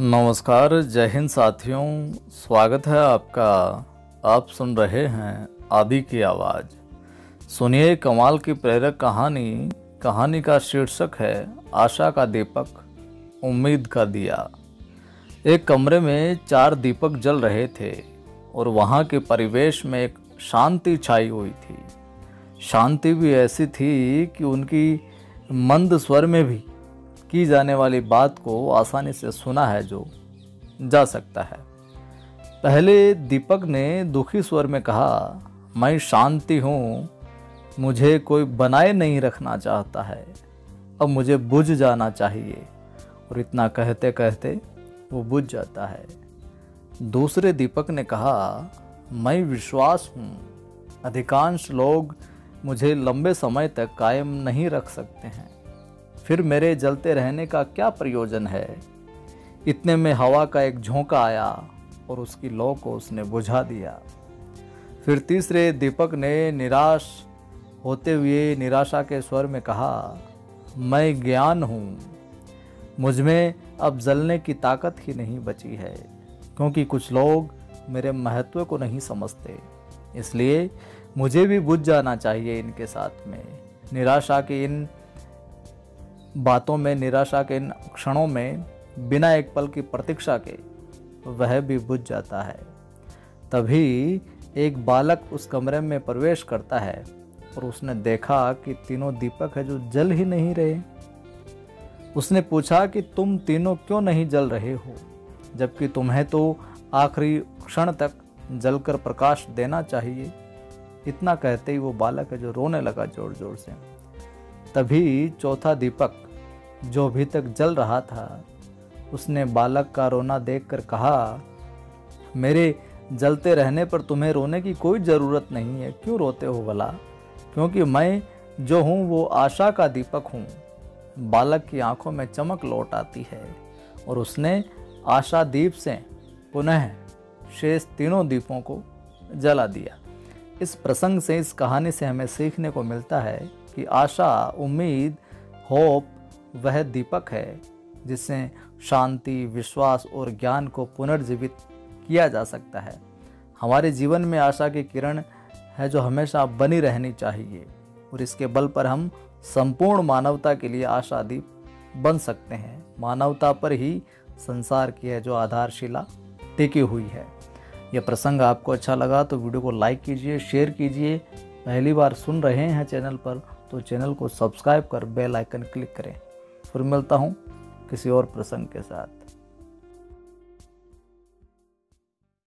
नमस्कार, जय हिंद साथियों। स्वागत है आपका। आप सुन रहे हैं आदि की आवाज़। सुनिए कमाल की प्रेरक कहानी का शीर्षक है आशा का दीपक, उम्मीद का दिया। एक कमरे में 4 दीपक जल रहे थे और वहाँ के परिवेश में एक शांति छाई हुई थी। शांति भी ऐसी थी कि उनकी मंद स्वर में भी की जाने वाली बात को आसानी से सुना है जो जा सकता है। पहले दीपक ने दुखी स्वर में कहा, मैं शांति हूँ, मुझे कोई बनाए नहीं रखना चाहता है, अब मुझे बुझ जाना चाहिए। और इतना कहते कहते वो बुझ जाता है। दूसरे दीपक ने कहा, मैं विश्वास हूँ, अधिकांश लोग मुझे लंबे समय तक कायम नहीं रख सकते हैं, फिर मेरे जलते रहने का क्या प्रयोजन है। इतने में हवा का एक झोंका आया और उसकी लौ को उसने बुझा दिया। फिर तीसरे दीपक ने निराश होते हुए निराशा के स्वर में कहा, मैं ज्ञान हूँ, मुझमें अब जलने की ताकत ही नहीं बची है, क्योंकि कुछ लोग मेरे महत्व को नहीं समझते, इसलिए मुझे भी बुझ जाना चाहिए इनके साथ में। निराशा के इन क्षणों में बिना एक पल की प्रतीक्षा के वह भी बुझ जाता है। तभी एक बालक उस कमरे में प्रवेश करता है और उसने देखा कि तीनों दीपक है जो जल ही नहीं रहे। उसने पूछा कि तुम तीनों क्यों नहीं जल रहे हो, जबकि तुम्हें तो आखिरी क्षण तक जलकर प्रकाश देना चाहिए। इतना कहते ही वो बालक है जो रोने लगा जोर जोर से। तभी चौथा दीपक जो अभी तक जल रहा था, उसने बालक का रोना देखकर कहा, मेरे जलते रहने पर तुम्हें रोने की कोई ज़रूरत नहीं है, क्यों रोते हो भला, क्योंकि मैं जो हूँ वो आशा का दीपक हूँ। बालक की आंखों में चमक लौट आती है और उसने आशा दीप से पुनः शेष तीनों दीपों को जला दिया। इस प्रसंग से, इस कहानी से हमें सीखने को मिलता है कि आशा, उम्मीद, होप वह दीपक है जिससे शांति, विश्वास और ज्ञान को पुनर्जीवित किया जा सकता है। हमारे जीवन में आशा की किरण है जो हमेशा बनी रहनी चाहिए और इसके बल पर हम संपूर्ण मानवता के लिए आशादीप बन सकते हैं। मानवता पर ही संसार की है जो आधारशिला टिकी हुई है। यह प्रसंग आपको अच्छा लगा तो वीडियो को लाइक कीजिए, शेयर कीजिए। पहली बार सुन रहे हैं चैनल पर तो चैनल को सब्सक्राइब कर बेल आइकन क्लिक करें। फिर मिलता हूँ किसी और प्रसंग के साथ।